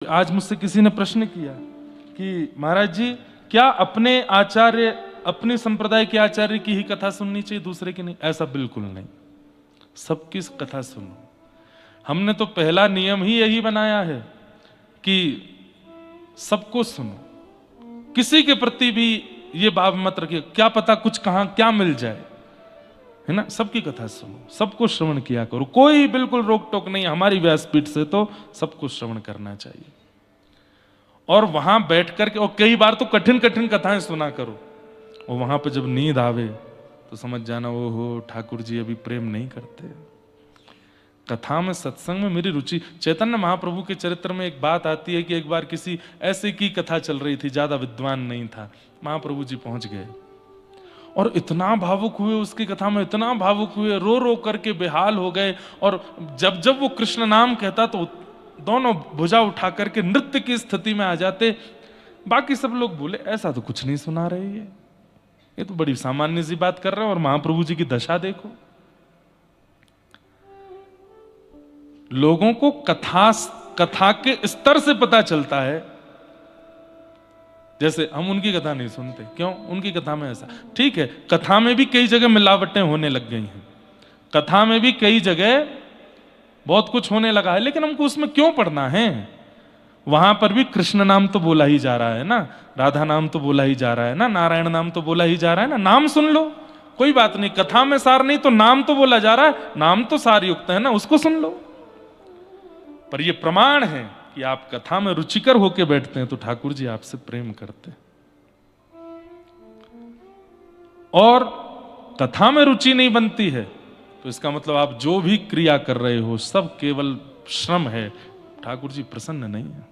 आज मुझसे किसी ने प्रश्न किया कि महाराज जी, क्या अपने आचार्य, अपने संप्रदाय के आचार्य की ही कथा सुननी चाहिए, दूसरे की नहीं? ऐसा बिल्कुल नहीं, सबकी कथा सुनो। हमने तो पहला नियम ही यही बनाया है कि सबको सुनो, किसी के प्रति भी ये भाव मत रखिए क्या पता कुछ कहां क्या मिल जाए, है ना। सबकी कथा सुनो, सबको श्रवण किया करो, कोई बिल्कुल रोक टोक नहीं। हमारी व्यासपीठ से तो सबको श्रवण करना चाहिए। और वहां बैठ करके, और कई बार तो कठिन कठिन कथाएं सुना करो, और वहां पे जब नींद आवे तो समझ जाना वो हो ठाकुर जी अभी प्रेम नहीं करते। कथा में, सत्संग में मेरी रुचि। चैतन्य महाप्रभु के चरित्र में एक बात आती है कि एक बार किसी ऐसे की कथा चल रही थी, ज्यादा विद्वान नहीं था, महाप्रभु जी पहुंच गए और इतना भावुक हुए, उसकी कथा में इतना भावुक हुए, रो रो करके बेहाल हो गए। और जब जब वो कृष्ण नाम कहता तो दोनों भुजा उठा करके नृत्य की स्थिति में आ जाते। बाकी सब लोग बोले ऐसा तो कुछ नहीं सुना रहे, ये तो बड़ी सामान्य सी बात कर रहे हैं। और महाप्रभु जी की दशा देखो। लोगों को कथा के स्तर से पता चलता है। जैसे हम उनकी कथा नहीं सुनते, क्यों? उनकी कथा में ऐसा, ठीक है, कथा में भी कई जगह मिलावटें होने लग गई हैं, कथा में भी कई जगह बहुत कुछ होने लगा है, लेकिन हमको उसमें क्यों पढ़ना है? वहां पर भी कृष्ण नाम तो बोला ही जा रहा है ना, राधा नाम तो बोला ही जा रहा है ना, नारायण नाम तो बोला ही जा रहा है ना। नाम सुन लो, कोई बात नहीं, कथा में सार नहीं तो नाम तो बोला जा रहा है, नाम तो सार युक्त है ना, उसको सुन लो। पर यह प्रमाण है कि आप कथा में रुचिकर होके बैठते हैं तो ठाकुर जी आपसे प्रेम करते। और कथा में रुचि नहीं बनती है तो इसका मतलब आप जो भी क्रिया कर रहे हो सब केवल श्रम है, ठाकुर जी प्रसन्न नहीं है।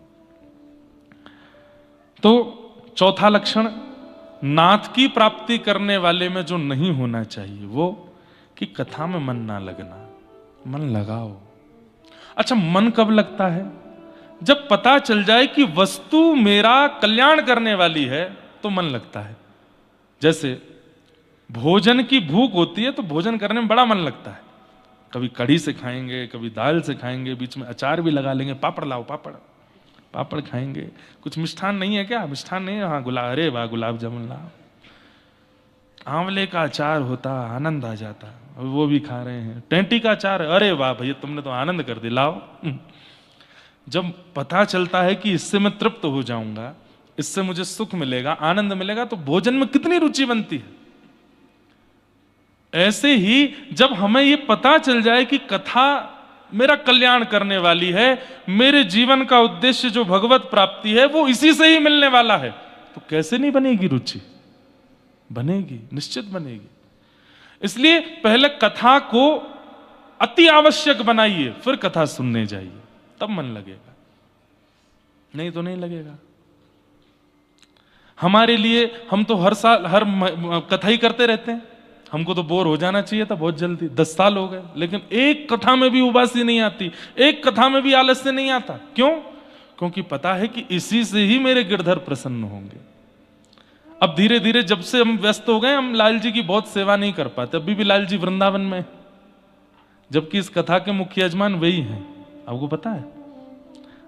तो चौथा लक्षण नाथ की प्राप्ति करने वाले में जो नहीं होना चाहिए वो कि कथा में मन ना लगना। मन लगाओ। अच्छा, मन कब लगता है? जब पता चल जाए कि वस्तु मेरा कल्याण करने वाली है तो मन लगता है। जैसे भोजन की भूख होती है तो भोजन करने में बड़ा मन लगता है। कभी कढ़ी से खाएंगे, कभी दाल से खाएंगे, बीच में अचार भी लगा लेंगे, पापड़ लाओ, पापड़ खाएंगे। कुछ मिष्ठान नहीं है क्या? मिष्ठान नहीं है? हाँ, अरे वाह, गुलाब जामुन लाओ। आंवले का अचार होता, आनंद आ जाता, वो भी खा रहे हैं। टेंटी का अचार, अरे वाह भैया, तुमने तो आनंद कर दिया, लाओ। जब पता चलता है कि इससे मैं तृप्त हो जाऊंगा, इससे मुझे सुख मिलेगा, आनंद मिलेगा, तो भोजन में कितनी रुचि बनती है। ऐसे ही जब हमें यह पता चल जाए कि कथा मेरा कल्याण करने वाली है, मेरे जीवन का उद्देश्य जो भगवत प्राप्ति है वो इसी से ही मिलने वाला है, तो कैसे नहीं बनेगी रुचि? बनेगी, निश्चित बनेगी। इसलिए पहले कथा को अति आवश्यक बनाइए, फिर कथा सुनने जाइए, तब मन लगेगा, नहीं तो नहीं लगेगा। हमारे लिए, हम तो हर साल हर कथा ही करते रहते हैं, हमको तो बोर हो जाना चाहिए था बहुत जल्दी। 10 साल हो गए, लेकिन एक कथा में भी उबासी नहीं आती, एक कथा में भी आलस्य नहीं आता। क्यों? क्योंकि पता है कि इसी से ही मेरे गिरधर प्रसन्न होंगे। अब धीरे धीरे जब से हम व्यस्त हो गए, हम लाल जी की बहुत सेवा नहीं कर पाते। अभी भी लाल जी वृंदावन में, जबकि इस कथा के मुख्य यजमान वही हैं। आपको पता है,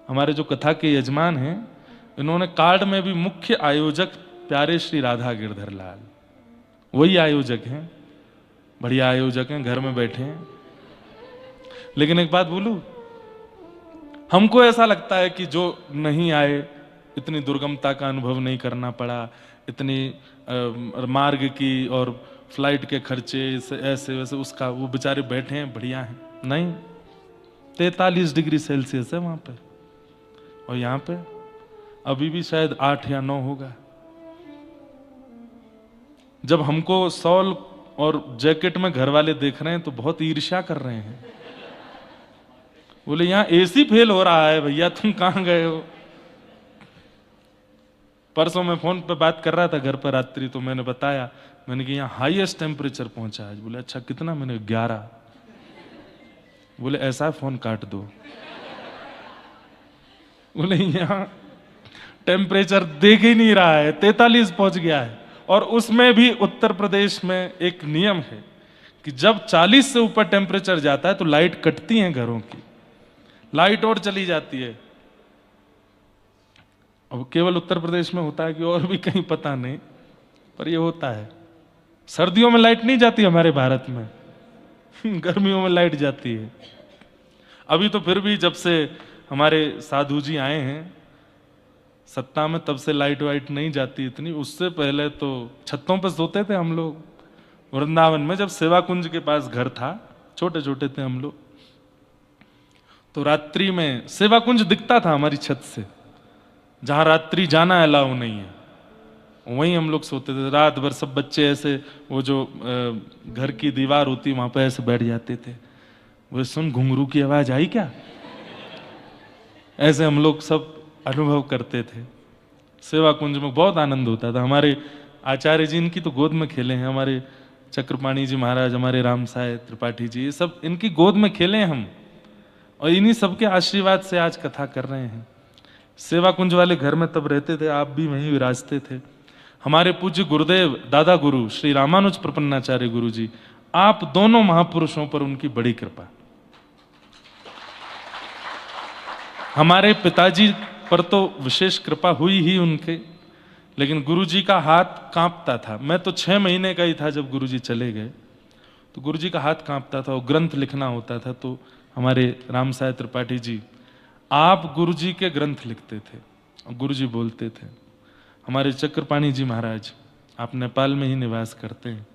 हमारे जो कथा के यजमान हैं, इन्होंने कार्ड में भी मुख्य आयोजक प्यारे श्री राधा गिरधर लाल, वही आयोजक हैं, बढ़िया आयोजक हैं, घर में बैठे हैं। लेकिन एक बात बोलूं, हमको ऐसा लगता है कि जो नहीं आए, इतनी दुर्गमता का अनुभव नहीं करना पड़ा, इतनी मार्ग की और फ्लाइट के खर्चे ऐसे वैसे, उसका वो बेचारे बैठे हैं, बढ़िया हैं। नहीं, 43 डिग्री सेल्सियस है वहां पे, और यहां पे अभी भी शायद 8 या 9 होगा। जब हमको शॉल और जैकेट में घर वाले देख रहे हैं तो बहुत ईर्ष्या कर रहे हैं, बोले यहां एसी फेल हो रहा है भैया, तुम कहां गए हो? परसों मैं फोन पे बात कर रहा था घर पर रात्रि, तो मैंने बताया, मैंने कि यहाँ हाईएस्ट टेम्परेचर पहुंचा है। बोले अच्छा कितना? मैंने 11। बोले ऐसा फोन काट दो। बोले यहाँ टेम्परेचर देख ही नहीं रहा है, 43 पहुंच गया है। और उसमें भी उत्तर प्रदेश में एक नियम है कि जब 40 से ऊपर टेम्परेचर जाता है तो लाइट कटती है घरों की, लाइट और चली जाती है। अब केवल उत्तर प्रदेश में होता है कि और भी कहीं पता नहीं, पर ये होता है। सर्दियों में लाइट नहीं जाती हमारे भारत में, गर्मियों में लाइट जाती है। अभी तो फिर भी जब से हमारे साधु जी आए हैं सत्ता में, तब से लाइट वाइट नहीं जाती इतनी। उससे पहले तो छतों पर सोते थे हम लोग वृंदावन में, जब सेवा कुंज के पास घर था, छोटे छोटे थे हम लोग, तो रात्रि में सेवा कुंज दिखता था हमारी छत से। जहां रात्रि जाना अलाउ नहीं है वहीं हम लोग सोते थे। रात भर सब बच्चे ऐसे, वो जो घर की दीवार होती वहां पर ऐसे बैठ जाते थे, वो सुन घुंघरू की आवाज आई क्या, ऐसे हम लोग सब अनुभव करते थे। सेवा कुंज में बहुत आनंद होता था। हमारे आचार्य जी इनकी तो गोद में खेले हैं, हमारे चक्रपाणी जी महाराज, हमारे राम साय त्रिपाठी जी, ये सब इनकी गोद में खेले हैं हम, और इन्हीं सबके आशीर्वाद से आज कथा कर रहे हैं। सेवा कुंज वाले घर में तब रहते थे, आप भी वहीं विराजते थे। हमारे पूज्य गुरुदेव दादा गुरु श्री रामानुज प्रपन्नाचार्य गुरु जी, आप दोनों महापुरुषों पर उनकी बड़ी कृपा। हमारे पिताजी पर तो विशेष कृपा हुई ही उनके, लेकिन गुरुजी का हाथ कांपता था। मैं तो 6 महीने का ही था जब गुरुजी चले गए, तो गुरुजी का हाथ कांपता था, और ग्रंथ लिखना होता था। तो हमारे राम साय त्रिपाठी जी, आप गुरुजी के ग्रंथ लिखते थे और गुरुजी बोलते थे। हमारे चक्रपाणी जी महाराज, आप नेपाल में ही निवास करते हैं।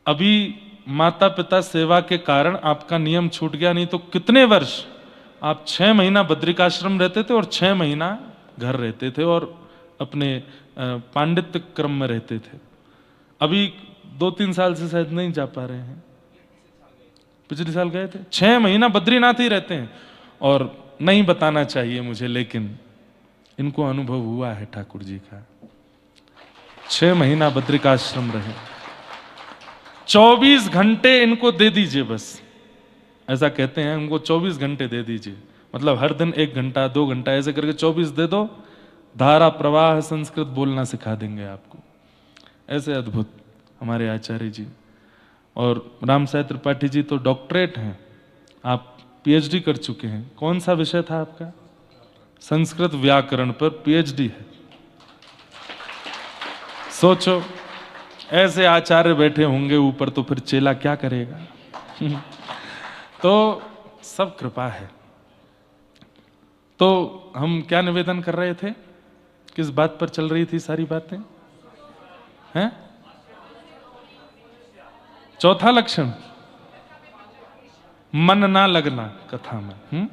अभी माता पिता सेवा के कारण आपका नियम छूट गया, नहीं तो कितने वर्ष आप 6 महीना बद्रिकाश्रम रहते थे और 6 महीना घर रहते थे और अपने पांडित्य क्रम में रहते थे। अभी 2-3 साल से शायद नहीं जा पा रहे हैं, पिछले साल गए थे। 6 महीना बद्रीनाथ ही रहते हैं, और नहीं बताना चाहिए मुझे, लेकिन इनको अनुभव हुआ है ठाकुर जी का। 6 महीना बद्रिकाश्रम रहे। 24 घंटे इनको दे दीजिए, बस ऐसा कहते हैं, उनको 24 घंटे दे दीजिए, मतलब हर दिन 1 घंटा 2 घंटा ऐसे करके 24 दे दो, धारा प्रवाह संस्कृत बोलना सिखा देंगे आपको। ऐसे अद्भुत हमारे आचार्य जी। और राम साय त्रिपाठी जी तो डॉक्टरेट हैं, आप पीएचडी कर चुके हैं। कौन सा विषय था आपका? संस्कृत व्याकरण पर पीएचडी है। सोचो, ऐसे आचार्य बैठे होंगे ऊपर, तो फिर चेला क्या करेगा? तो सब कृपा है। तो हम क्या निवेदन कर रहे थे, किस बात पर चल रही थी सारी बातें हैं? चौथा लक्षण, मन ना लगना कथा में।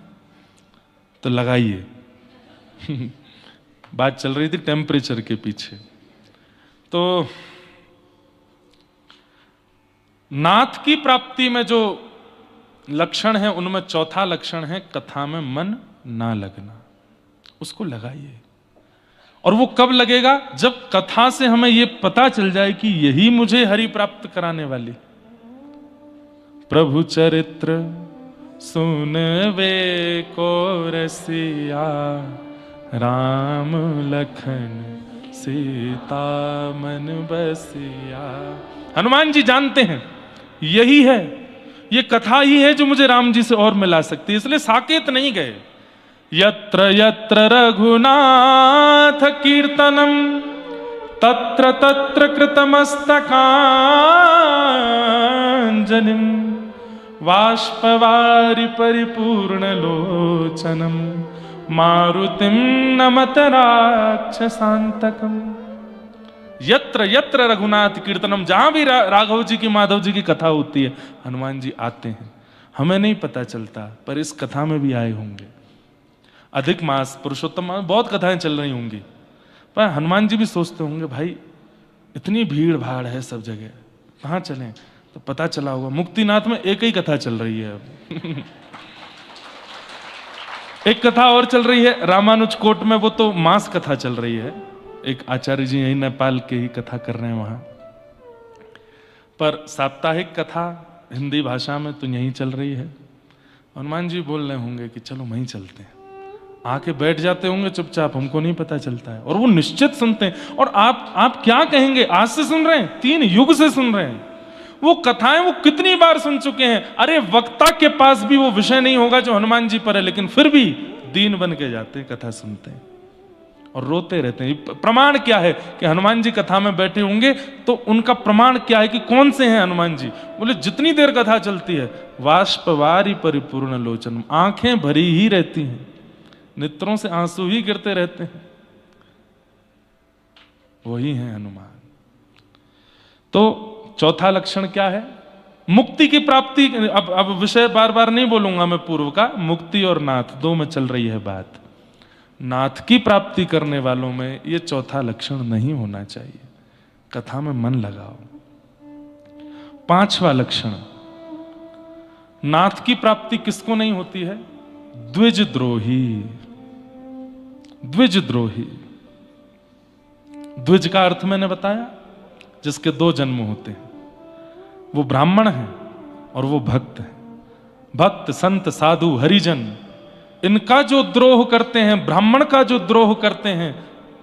तो लगाइए। बात चल रही थी टेम्परेचर के पीछे। तो नाथ की प्राप्ति में जो लक्षण है, उनमें चौथा लक्षण है कथा में मन ना लगना। उसको लगाइए। और वो कब लगेगा? जब कथा से हमें यह पता चल जाए कि यही मुझे हरि प्राप्त कराने वाली। प्रभु चरित्र सुनवे को रसिया, राम लखन सीता मन बसिया। हनुमान जी जानते हैं यही है, ये कथा ही है जो मुझे राम जी से और मिला सकती है, इसलिए साकेत नहीं गए। यत्र यत्र रघुनाथ कीर्तनम तत्र तत्र कृतमस्तकांजलिम वाष्पवारि परिपूर्ण लोचनम मारुतिम नमत राक्षसांतकम। यत्र यत्र रघुनाथ कीर्तनम, जहां भी राघव जी की माधव जी की कथा होती है, हनुमान जी आते हैं। हमें नहीं पता चलता, पर इस कथा में भी आए होंगे। अधिक मास, पुरुषोत्तम मास, बहुत कथाएं चल रही होंगी, पर हनुमान जी भी सोचते होंगे भाई इतनी भीड़ भाड़ है सब जगह, कहां चलें? तो पता चला होगा मुक्तिनाथ में एक ही कथा चल रही है अब। एक कथा और चल रही है रामानुज कोट में, वो तो मास कथा चल रही है। एक आचार्य जी यही नेपाल के ही कथा कर रहे हैं वहां पर। साप्ताहिक कथा हिंदी भाषा में तो यही चल रही है। हनुमान जी बोल रहे होंगे कि चलो वहीं चलते हैं, आके बैठ जाते होंगे चुपचाप, हमको नहीं पता चलता है, और वो निश्चित सुनते हैं। और आप क्या कहेंगे? आज से सुन रहे हैं, 3 युग से सुन रहे हैं। वो कथाएं वो कितनी बार सुन चुके हैं। अरे वक्ता के पास भी वो विषय नहीं होगा जो हनुमान जी पर है, लेकिन फिर भी दीन बन के जाते हैं, कथा सुनते हैं। और रोते रहते हैं। प्रमाण क्या है कि हनुमान जी कथा में बैठे होंगे तो उनका प्रमाण क्या है कि कौन से हैं हनुमान जी? बोले जितनी देर कथा चलती है, वाष्पवारी परिपूर्ण लोचन, आंखें भरी ही रहती हैं, नेत्रों से आंसू ही गिरते रहते हैं, वही हैं हनुमान। तो चौथा लक्षण क्या है? मुक्ति की प्राप्ति। अब विषय बार बार नहीं बोलूंगा मैं पूर्व का, मुक्ति और नाथ दो में चल रही है बात। नाथ की प्राप्ति करने वालों में यह चौथा लक्षण नहीं होना चाहिए। कथा में मन लगाओ। पांचवा लक्षण, नाथ की प्राप्ति किसको नहीं होती है? द्विजद्रोही। द्विजद्रोही, द्विज का अर्थ मैंने बताया, जिसके दो जन्म होते हैं। वो ब्राह्मण है और वो भक्त है। भक्त, संत, साधु, हरिजन, इनका जो द्रोह करते हैं, ब्राह्मण का जो द्रोह करते हैं,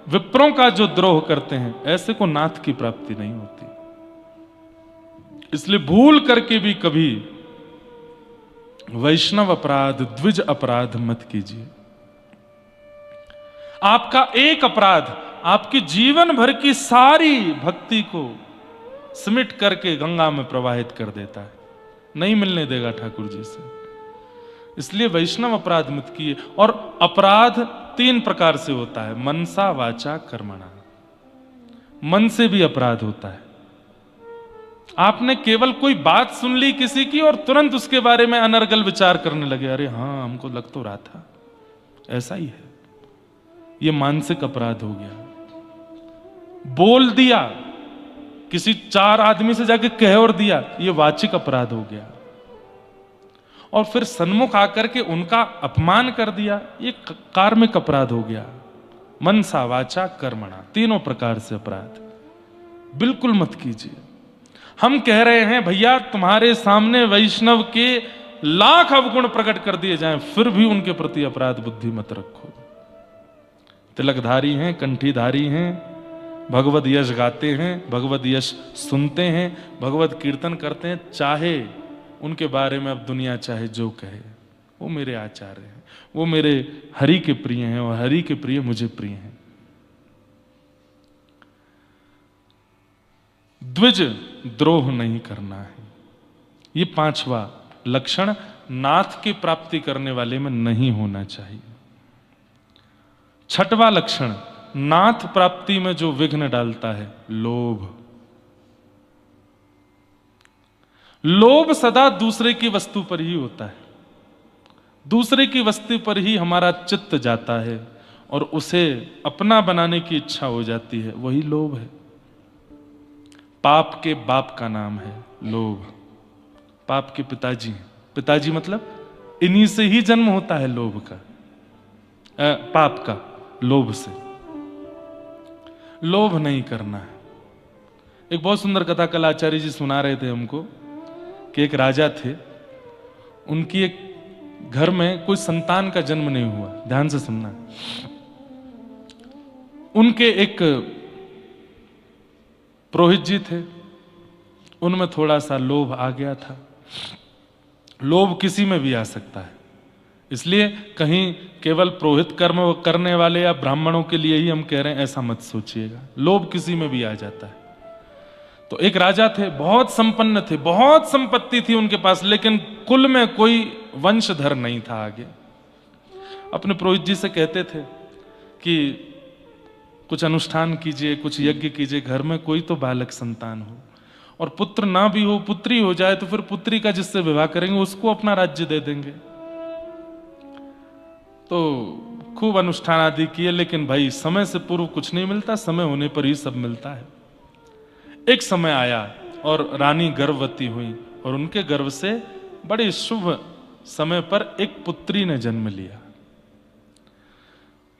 विप्रों का जो द्रोह करते हैं, ऐसे को नाथ की प्राप्ति नहीं होती। इसलिए भूल करके भी कभी वैष्णव अपराध, द्विज अपराध मत कीजिए। आपका एक अपराध आपकी जीवन भर की सारी भक्ति को सिमट करके गंगा में प्रवाहित कर देता है, नहीं मिलने देगा ठाकुर जी से। इसलिए वैष्णव अपराध मत किए। और अपराध तीन प्रकार से होता है, मनसा, वाचा, कर्मणा। मन से भी अपराध होता है। आपने केवल कोई बात सुन ली किसी की और तुरंत उसके बारे में अनर्गल विचार करने लगे, अरे हाँ हमको लग तो रहा था, ऐसा ही है, ये मानसिक अपराध हो गया। बोल दिया, किसी चार आदमी से जाके कह और दिया, ये वाचिक अपराध हो गया। और फिर सन्मुख आकर के उनका अपमान कर दिया, ये कार्मिक अपराध हो गया। मनसा, वाचा, कर्मणा, तीनों प्रकार से अपराध बिल्कुल मत कीजिए। हम कह रहे हैं भैया तुम्हारे सामने वैष्णव के लाख अवगुण प्रकट कर दिए जाएं, फिर भी उनके प्रति अपराध बुद्धि मत रखो। तिलकधारी हैं, कंठीधारी हैं, भगवत यश गाते हैं, भगवत यश सुनते हैं, भगवत कीर्तन करते हैं, चाहे उनके बारे में अब दुनिया चाहे जो कहे, वो मेरे आचार्य हैं, वो मेरे हरि के प्रिय हैं और हरि के प्रिय मुझे प्रिय हैं। द्विज द्रोह नहीं करना है, ये पांचवा लक्षण नाथ की प्राप्ति करने वाले में नहीं होना चाहिए। छठवां लक्षण नाथ प्राप्ति में जो विघ्न डालता है, लोभ। लोभ सदा दूसरे की वस्तु पर ही होता है, दूसरे की वस्तु पर ही हमारा चित्त जाता है और उसे अपना बनाने की इच्छा हो जाती है, वही लोभ है। पाप के बाप का नाम है लोभ। पाप के पिताजी हैं, पिताजी मतलब इन्हीं से ही जन्म होता है लोभ का, पाप का, लोभ से। लोभ नहीं करना है। एक बहुत सुंदर कथा कल आचार्य जी सुना रहे थे हमको कि एक राजा थे, उनकी एक घर में कोई संतान का जन्म नहीं हुआ। ध्यान से सुनना। उनके एक पुरोहित जी थे, उनमें थोड़ा सा लोभ आ गया था। लोभ किसी में भी आ सकता है, इसलिए कहीं केवल पुरोहित कर्म करने वाले या ब्राह्मणों के लिए ही हम कह रहे हैं ऐसा मत सोचिएगा, लोभ किसी में भी आ जाता है। तो एक राजा थे, बहुत संपन्न थे, बहुत संपत्ति थी उनके पास, लेकिन कुल में कोई वंशधर नहीं था आगे। अपने पुरोहित जी से कहते थे कि कुछ अनुष्ठान कीजिए, कुछ यज्ञ कीजिए, घर में कोई तो बालक संतान हो, और पुत्र ना भी हो, पुत्री हो जाए तो फिर पुत्री का जिससे विवाह करेंगे उसको अपना राज्य दे देंगे। तो खूब अनुष्ठान आदि किए, लेकिन भाई समय से पूर्व कुछ नहीं मिलता, समय होने पर ही सब मिलता है। एक समय आया और रानी गर्भवती हुई और उनके गर्भ से बड़े शुभ समय पर एक पुत्री ने जन्म लिया।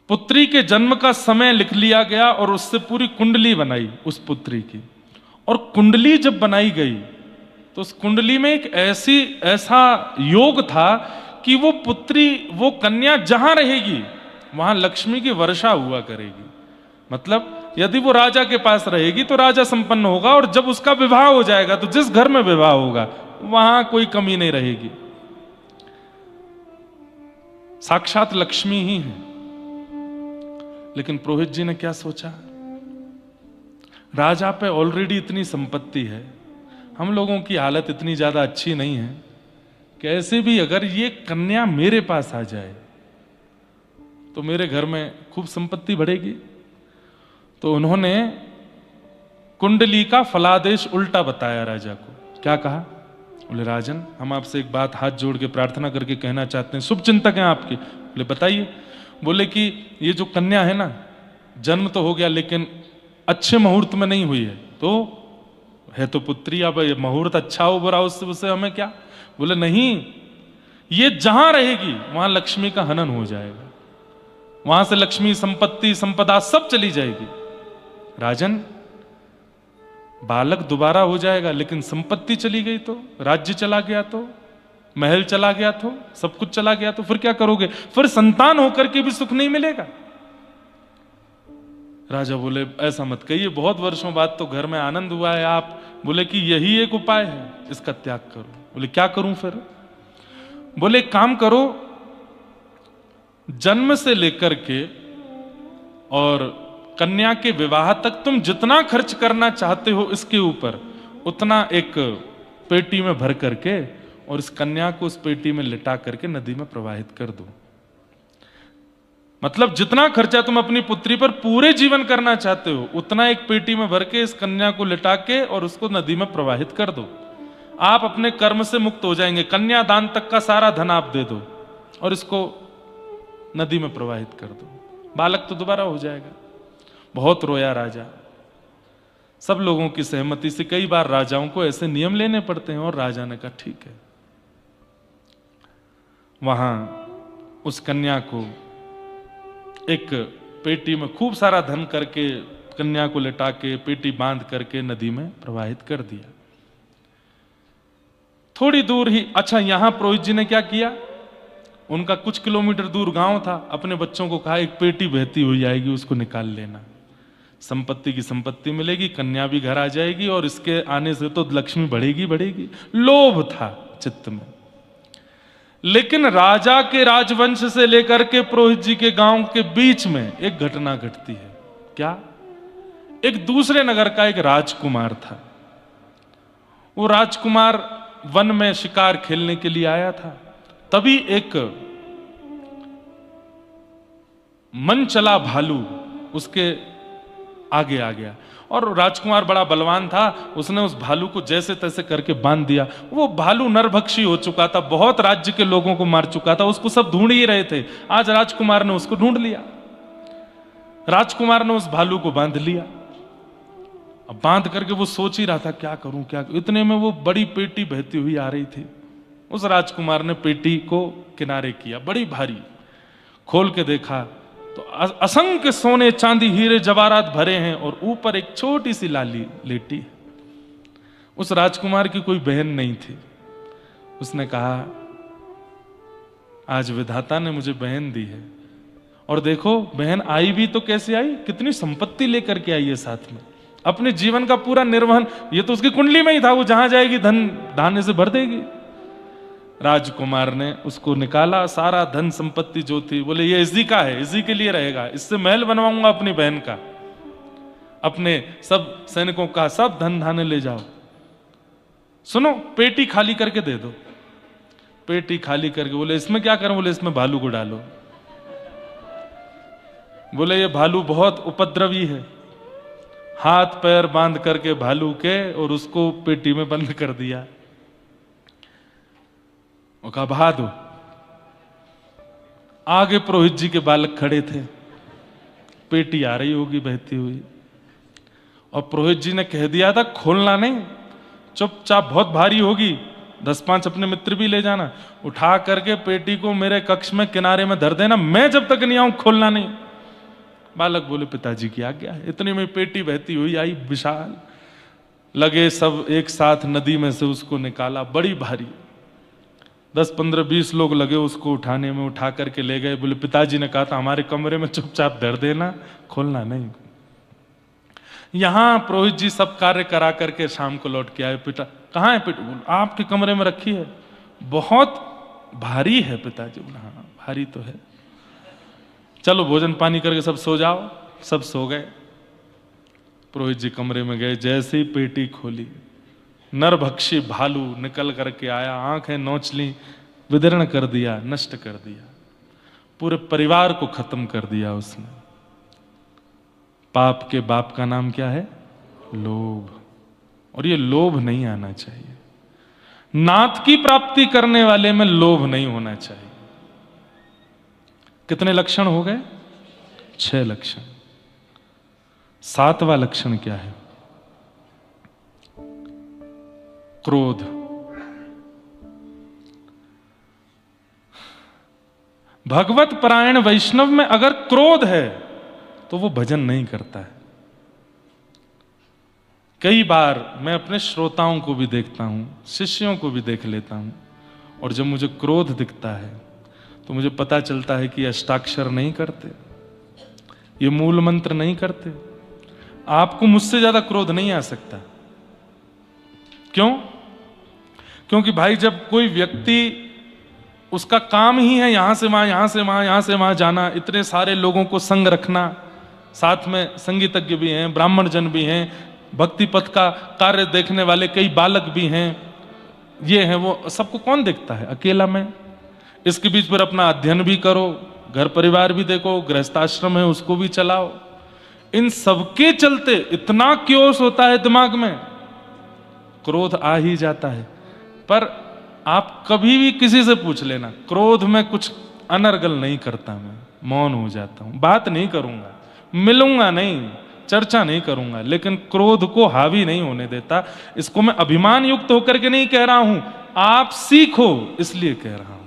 पुत्री के जन्म का समय लिख लिया गया और उससे पूरी कुंडली बनाई उस पुत्री की। और कुंडली जब बनाई गई तो उस कुंडली में एक ऐसा योग था कि वो पुत्री, वो कन्या जहां रहेगी वहां लक्ष्मी की वर्षा हुआ करेगी। मतलब यदि वो राजा के पास रहेगी तो राजा संपन्न होगा, और जब उसका विवाह हो जाएगा तो जिस घर में विवाह होगा वहां कोई कमी नहीं रहेगी। साक्षात लक्ष्मी ही है। लेकिन पुरोहित जी ने क्या सोचा, राजा पे ऑलरेडी इतनी संपत्ति है, हम लोगों की हालत इतनी ज्यादा अच्छी नहीं है, कैसे भी अगर ये कन्या मेरे पास आ जाए तो मेरे घर में खूब संपत्ति बढ़ेगी। तो उन्होंने कुंडली का फलादेश उल्टा बताया राजा को। क्या कहा, बोले राजन हम आपसे एक बात हाथ जोड़ के प्रार्थना करके कहना चाहते हैं, शुभ चिंतक हैं आपके। बोले बताइए। बोले कि ये जो कन्या है ना, जन्म तो हो गया लेकिन अच्छे मुहूर्त में नहीं हुई है, तो है तो पुत्री, अब मुहूर्त अच्छा हो बुरा उससे हमें क्या। बोले नहीं, ये जहां रहेगी वहां लक्ष्मी का हनन हो जाएगा, वहां से लक्ष्मी संपत्ति संपदा सब चली जाएगी। राजन बालक दोबारा हो जाएगा लेकिन संपत्ति चली गई तो, राज्य चला गया तो, महल चला गया तो, सब कुछ चला गया तो फिर क्या करोगे, फिर संतान होकर के भी सुख नहीं मिलेगा। राजा बोले ऐसा मत कहिए, बहुत वर्षों बाद तो घर में आनंद हुआ है। आप बोले कि यही एक उपाय है, इसका त्याग करो। बोले क्या करूं फिर। बोले काम करो, जन्म से लेकर के और कन्या के विवाह तक तुम जितना खर्च करना चाहते हो इसके ऊपर, उतना एक पेटी में भर करके और इस कन्या को उस पेटी में लिटा करके नदी में प्रवाहित कर दो। मतलब जितना खर्चा तुम अपनी पुत्री पर पूरे जीवन करना चाहते हो, उतना एक पेटी में भर के इस कन्या को लिटा के और उसको नदी में प्रवाहित कर दो। आप अपने कर्म से मुक्त हो जाएंगे, कन्यादान तक का सारा धन आप दे दो और इसको नदी में प्रवाहित कर दो, बालक तो दोबारा हो जाएगा। बहुत रोया राजा, सब लोगों की सहमति से। कई बार राजाओं को ऐसे नियम लेने पड़ते हैं और राजा ने कहा ठीक है। वहां उस कन्या को एक पेटी में खूब सारा धन करके, कन्या को लिटा के पेटी बांध करके नदी में प्रवाहित कर दिया। थोड़ी दूर ही, अच्छा यहां पुरोहित जी ने क्या किया, उनका कुछ किलोमीटर दूर गांव था, अपने बच्चों को कहा एक पेटी बहती हुई आएगी, उसको निकाल लेना, संपत्ति की संपत्ति मिलेगी, कन्या भी घर आ जाएगी और इसके आने से तो लक्ष्मी बढ़ेगी बढ़ेगी। लोभ था चित्त में। लेकिन राजा के राजवंश से लेकर के पुरोहित जी के गांव के बीच में एक घटना घटती है। क्या, एक दूसरे नगर का एक राजकुमार था। वो राजकुमार वन में शिकार खेलने के लिए आया था, तभी एक मन चला भालू उसके आगे आ गया और राजकुमार बड़ा बलवान था, उसने उस भालू को जैसे तैसे करके बांध दिया। वो भालू नरभक्षी हो चुका था, बहुत राज्य के लोगों को मार चुका था, उसको सब ढूंढ ही रहे थे। आज राजकुमार ने उसको ढूंढ लिया, राजकुमार ने उस भालू को बांध लिया। अब बांध करके वो सोच ही रहा था क्या करूं क्या करूं। इतने में वो बड़ी पेटी बहती हुई आ रही थी। उस राजकुमार ने पेटी को किनारे किया, बड़ी भारी, खोल के देखा तो असंख्य सोने चांदी हीरे जवाहरात भरे हैं और ऊपर एक छोटी सी लाली लेटी है। उस राजकुमार की कोई बहन नहीं थी। उसने कहा आज विधाता ने मुझे बहन दी है, और देखो बहन आई भी तो कैसे आई, कितनी संपत्ति लेकर के आई है साथ में, अपने जीवन का पूरा निर्वहन, ये तो उसकी कुंडली में ही था, वो जहां जाएगी धन धान्य से भर देगी। राजकुमार ने उसको निकाला, सारा धन संपत्ति जो थी, बोले ये इसी का है, इसी के लिए रहेगा, इससे महल बनवाऊंगा अपनी बहन का, अपने सब सैनिकों का सब धन धान्य ले जाओ। सुनो पेटी खाली करके दे दो। पेटी खाली करके बोले इसमें क्या करूं, बोले इसमें भालू को डालो। बोले ये भालू बहुत उपद्रवी है। हाथ पैर बांध करके भालू के और उसको पेटी में बंद कर दिया। वो कहा बहा दो। आगे पुरोहित जी के बालक खड़े थे, पेटी आ रही होगी बहती हुई, और पुरोहित जी ने कह दिया था खोलना नहीं, चुपचाप, बहुत भारी होगी, 10-5 अपने मित्र भी ले जाना, उठा करके पेटी को मेरे कक्ष में किनारे में धर देना, मैं जब तक नहीं आऊं खोलना नहीं। बालक बोले पिताजी की आज्ञा है। इतनी में पेटी बहती हुई आई विशाल, लगे सब एक साथ नदी में से उसको निकाला, बड़ी भारी, 10-15-20 लोग लगे उसको उठाने में, उठा करके ले गए। बोले पिताजी ने कहा था हमारे कमरे में चुपचाप धर देना, खोलना नहीं। यहां पुरोहित जी सब कार्य करा करके शाम को लौट के आए। पिता कहाँ है पेटी, आपके कमरे में रखी है, बहुत भारी है पिताजी। हाँ भारी तो है। चलो भोजन पानी करके सब सो जाओ। सब सो गए। पुरोहित जी कमरे में गए, जैसे ही पेटी खोली नरभक्षी भालू निकल करके आया, आंखें नोच ली, विदीर्ण कर दिया, नष्ट कर दिया, पूरे परिवार को खत्म कर दिया उसने। पाप के बाप का नाम क्या है? लोभ। और ये लोभ नहीं आना चाहिए। नाथ की प्राप्ति करने वाले में लोभ नहीं होना चाहिए। कितने लक्षण हो गए? 6 लक्षण। 7वां लक्षण क्या है? क्रोध। भगवत परायण वैष्णव में अगर क्रोध है तो वो भजन नहीं करता है। कई बार मैं अपने श्रोताओं को भी देखता हूं, शिष्यों को भी देख लेता हूं, और जब मुझे क्रोध दिखता है तो मुझे पता चलता है कि अष्टाक्षर नहीं करते, ये मूल मंत्र नहीं करते। आपको मुझसे ज्यादा क्रोध नहीं आ सकता। क्यों? क्योंकि भाई जब कोई व्यक्ति, उसका काम ही है यहां से वहां, यहां से वहां, यहां से वहां जाना, इतने सारे लोगों को संग रखना, साथ में संगीतज्ञ भी हैं, ब्राह्मण जन भी हैं, भक्ति पथ का कार्य देखने वाले कई बालक भी हैं, ये हैं वो, सबको कौन देखता है? अकेला मैं। इसके बीच पर अपना अध्ययन भी करो, घर परिवार भी देखो, गृहस्थाश्रम है उसको भी चलाओ। इन सबके चलते इतना क्योस होता है दिमाग में, क्रोध आ ही जाता है। पर आप कभी भी किसी से पूछ लेना, क्रोध में कुछ अनर्गल नहीं करता, मैं मौन हो जाता हूं, बात नहीं करूंगा, मिलूंगा नहीं, चर्चा नहीं करूंगा, लेकिन क्रोध को हावी नहीं होने देता। इसको मैं अभिमान युक्त होकर के नहीं कह रहा हूं, आप सीखो इसलिए कह रहा हूं।